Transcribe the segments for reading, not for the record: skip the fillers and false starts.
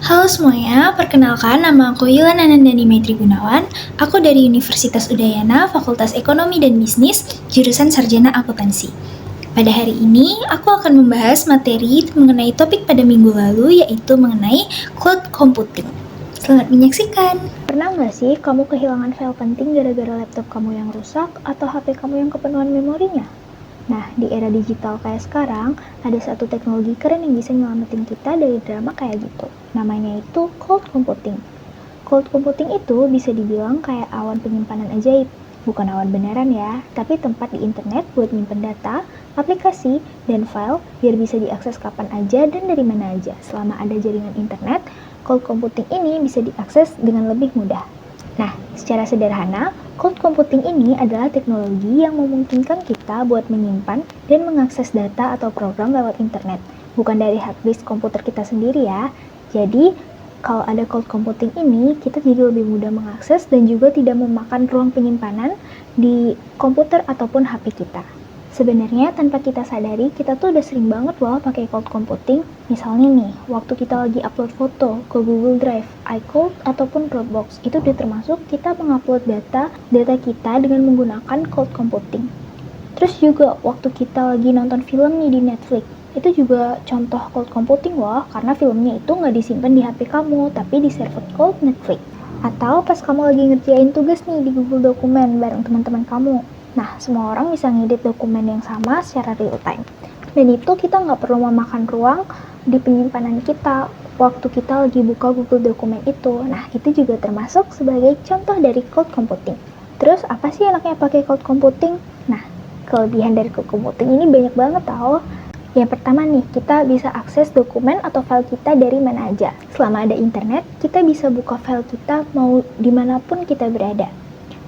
Halo semuanya, perkenalkan nama aku Yulan Anandani Maitri Gunawan. Aku dari Universitas Udayana, Fakultas Ekonomi dan Bisnis, jurusan Sarjana Akuntansi. Pada hari ini, aku akan membahas materi mengenai topik pada minggu lalu, yaitu mengenai cloud computing. Selamat menyaksikan! Pernah nggak sih kamu kehilangan file penting gara-gara laptop kamu yang rusak atau HP kamu yang kepenuhan memorinya? Nah, di era digital kayak sekarang, ada satu teknologi keren yang bisa nyelamatin kita dari drama kayak gitu. Namanya itu cloud computing. Cloud computing itu bisa dibilang kayak awan penyimpanan ajaib. Bukan awan beneran ya, tapi tempat di internet buat nyimpen data, aplikasi, dan file biar bisa diakses kapan aja dan dari mana aja. Selama ada jaringan internet, cloud computing ini bisa diakses dengan lebih mudah. Nah, secara sederhana, cloud computing ini adalah teknologi yang memungkinkan kita buat menyimpan dan mengakses data atau program lewat internet, bukan dari hard disk komputer kita sendiri ya. Jadi, kalau ada cloud computing ini, kita jadi lebih mudah mengakses dan juga tidak memakan ruang penyimpanan di komputer ataupun HP kita. Sebenarnya tanpa kita sadari, kita tuh udah sering banget loh pakai cloud computing. Misalnya nih, waktu kita lagi upload foto ke Google Drive, iCloud, ataupun Dropbox, itu udah termasuk kita mengupload data kita dengan menggunakan cloud computing. Terus juga waktu kita lagi nonton film nih di Netflix, itu juga contoh cloud computing loh, karena filmnya itu nggak disimpan di HP kamu, tapi di server cloud Netflix. Atau pas kamu lagi ngerjain tugas nih di Google Dokumen bareng teman-teman kamu. Nah, semua orang bisa ngedit dokumen yang sama secara real time. Dan itu kita nggak perlu memakan ruang di penyimpanan kita waktu kita lagi buka Google Dokumen itu. Nah, itu juga termasuk sebagai contoh dari cloud computing. Terus, apa sih enaknya pakai cloud computing? Nah, kelebihan dari cloud computing ini banyak banget tau. Yang pertama nih, kita bisa akses dokumen atau file kita dari mana aja. Selama ada internet, kita bisa buka file kita mau dimanapun kita berada.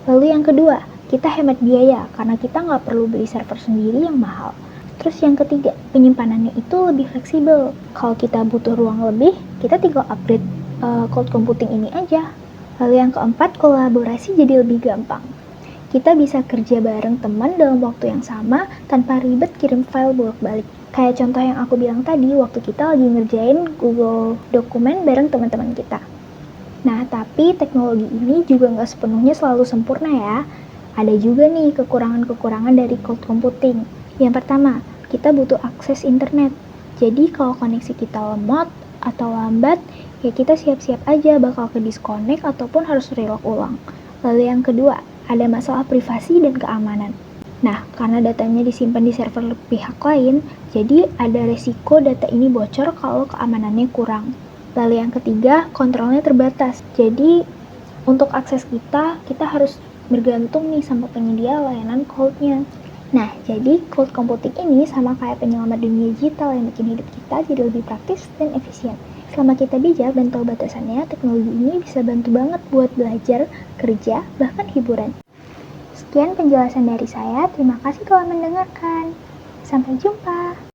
Lalu yang kedua, kita hemat biaya karena kita nggak perlu beli server sendiri yang mahal. Terus yang ketiga, penyimpanannya itu lebih fleksibel. Kalau kita butuh ruang lebih, kita tinggal upgrade cloud computing ini aja. Lalu yang keempat, kolaborasi jadi lebih gampang. Kita bisa kerja bareng teman dalam waktu yang sama tanpa ribet kirim file bolak-balik. Kayak contoh yang aku bilang tadi, waktu kita lagi ngerjain Google Dokumen bareng teman-teman kita. Nah, tapi teknologi ini juga nggak sepenuhnya selalu sempurna ya. Ada juga nih kekurangan-kekurangan dari cloud computing. Yang pertama, kita butuh akses internet. Jadi kalau koneksi kita lemot atau lambat, ya kita siap-siap aja bakal ke disconnect ataupun harus relog ulang. Lalu yang kedua, ada masalah privasi dan keamanan. Nah, karena datanya disimpan di server pihak lain, jadi ada resiko data ini bocor kalau keamanannya kurang. Lalu yang ketiga, kontrolnya terbatas. Jadi, untuk akses kita harus bergantung nih sama penyedia layanan cloud-nya. Nah, jadi cloud computing ini sama kayak penyelamat dunia digital yang bikin hidup kita jadi lebih praktis dan efisien. Selama kita bijak dan tahu batasannya, teknologi ini bisa bantu banget buat belajar, kerja, bahkan hiburan. Sekian penjelasan dari saya, terima kasih telah mendengarkan. Sampai jumpa.